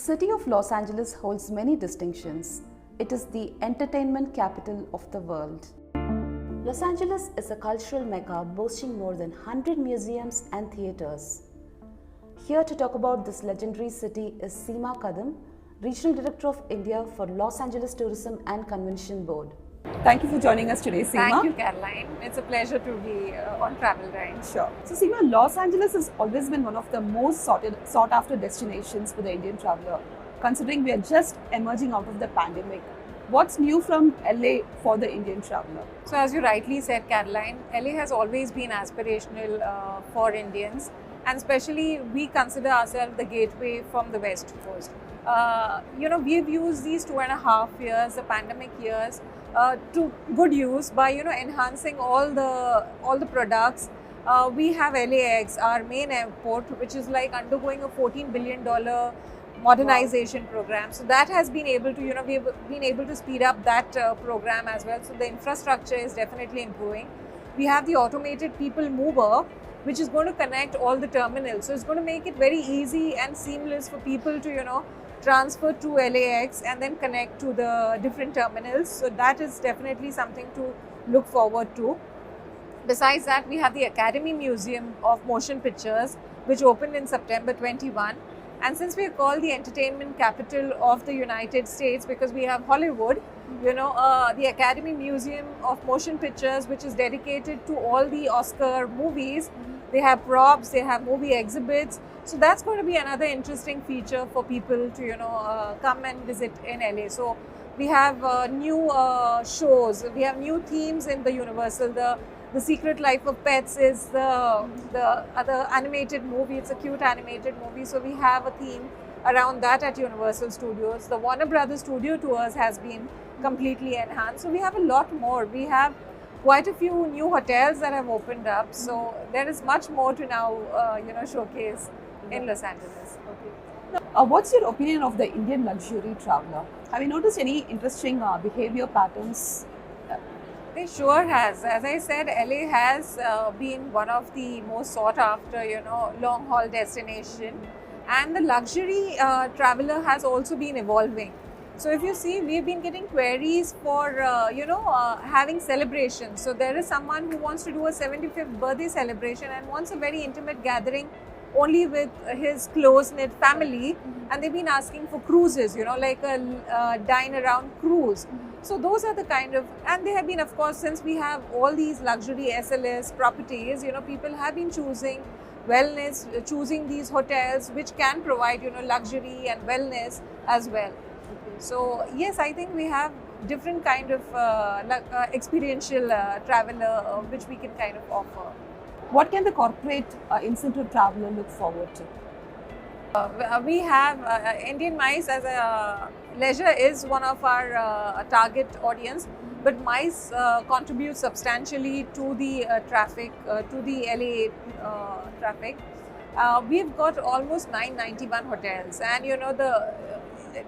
city of Los Angeles holds many distinctions. It is the entertainment capital of the world. Los Angeles is a cultural mecca boasting more than 100 museums and theaters. Here to talk about this legendary city is Seema Kadam, Regional Director of India for Los Angeles Tourism and Convention Board. Thank you for joining us today, Seema. Thank you, Caroline. It's a pleasure to be on TravelDine. Sure. So, Seema, Los Angeles has always been one of the most sought after destinations for the Indian traveler, considering we are just emerging out of the pandemic. What's new from LA for the Indian traveler? So, as you rightly said, Caroline, LA has always been aspirational for Indians, and especially we consider ourselves the gateway from the West Coast. We've used these 2.5 years, the pandemic years, to good use by enhancing all the products. We have LAX, our main airport, which is like undergoing a $14 billion modernization program. So that has been able to we've been able to speed up that program as well. So the infrastructure is definitely improving. We have the automated people mover, which is going to connect all the terminals. So it's going to make it very easy and seamless for people to transfer to LAX and then connect to the different terminals. So that is definitely something to look forward to. Besides that, we have the Academy Museum of Motion Pictures, which opened in September 21. And since we are called the entertainment capital of the United States because we have Hollywood, the Academy Museum of Motion Pictures, which is dedicated to all the Oscar movies. They have props, they have movie exhibits. So that's going to be another interesting feature for people to, come and visit in LA. So we have new shows, we have new themes in the Universal. The Secret Life of Pets is the other animated movie. It's a cute animated movie. So we have a theme around that at Universal Studios. The Warner Brothers Studio Tours has been completely enhanced. So we have a lot more. We have quite a few new hotels that have opened up. So there is much more to now, showcase in Los Angeles. Okay. Now, what's your opinion of the Indian luxury traveler? Have you noticed any interesting behavior patterns? It sure has. As I said, LA has been one of the most sought after, long haul destination, and the luxury traveler has also been evolving. So if you see, we've been getting queries for, having celebrations. So there is someone who wants to do a 75th birthday celebration and wants a very intimate gathering only with his close-knit family, and they've been asking for cruises, like a dine around cruise. So those are the kind of, and they have been, of course, since we have all these luxury SLS properties, people have been choosing wellness, choosing these hotels which can provide, luxury and wellness as well. So yes, I think we have different kind of experiential traveler which we can kind of offer. What can the corporate incentive traveler look forward to? We have Indian MICE as a leisure is one of our target audience, but MICE contributes substantially to the traffic, to the LA traffic. We've got almost 991 hotels, and the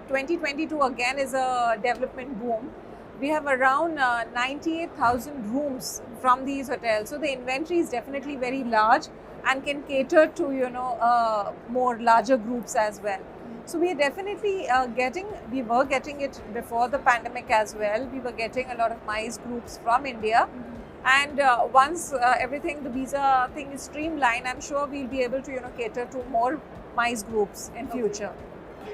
2022 again is a development boom. We have around 98,000 rooms from these hotels. So the inventory is definitely very large and can cater to, more larger groups as well. So we are definitely we were getting it before the pandemic as well. We were getting a lot of MICE groups from India. And once everything, the visa thing is streamlined, I'm sure we'll be able to, cater to more MICE groups in future.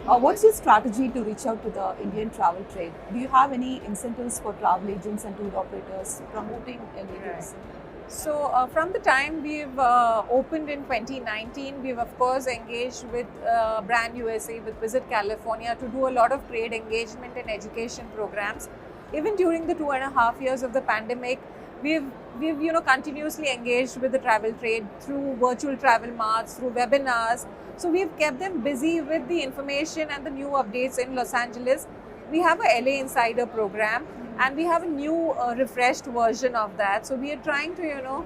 What's your strategy to reach out to the Indian travel trade? Do you have any incentives for travel agents and tour operators promoting LAs? So from the time we've opened in 2019, we've of course engaged with Brand USA, with Visit California to do a lot of trade engagement and education programs. Even during the 2.5 years of the pandemic, we've continuously engaged with the travel trade through virtual travel marts, through webinars. So we've kept them busy with the information and the new updates in Los Angeles. We have a LA Insider program, and we have a new refreshed version of that. So we are trying to,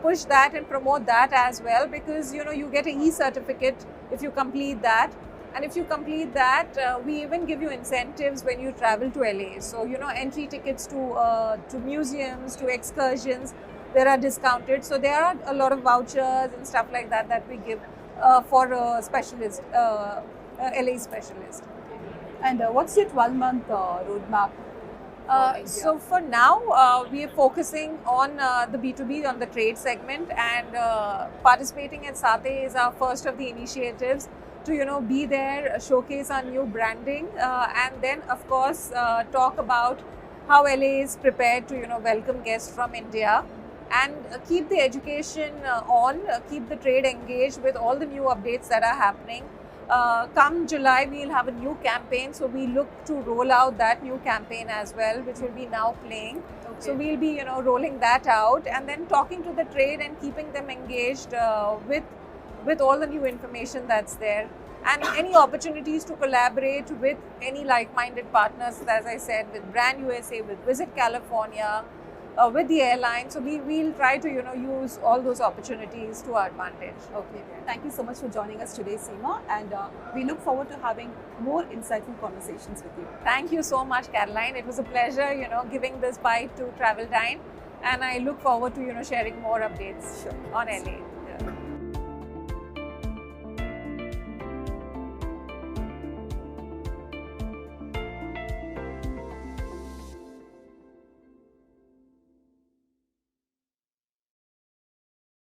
push that and promote that as well, because, you get an e-certificate if you complete that. And if you complete that, we even give you incentives when you travel to LA. So, entry tickets to museums, to excursions, there are discounted. So there are a lot of vouchers and stuff like that that we give for specialist LA specialist. And what's your 12-month roadmap? So for now, we are focusing on the B2B, on the trade segment, and participating at Sateh is our first of the initiatives to be there, showcase our new branding, and then of course talk about how LA is prepared to welcome guests from India, and keep the education on, keep the trade engaged with all the new updates that are happening. Come July, we'll have a new campaign, so we look to roll out that new campaign as well, which will be now playing. Okay. So we'll be rolling that out, and then talking to the trade and keeping them engaged with all the new information that's there, and any opportunities to collaborate with any like-minded partners, as I said, with Brand USA, with Visit California, with the airline. So we'll try to use all those opportunities to our advantage. Okay, thank you so much for joining us today, Seema, and we look forward to having more insightful conversations with you. Thank you so much, Caroline. It was a pleasure giving this bite to TravelDine, and I look forward to sharing more updates on LA.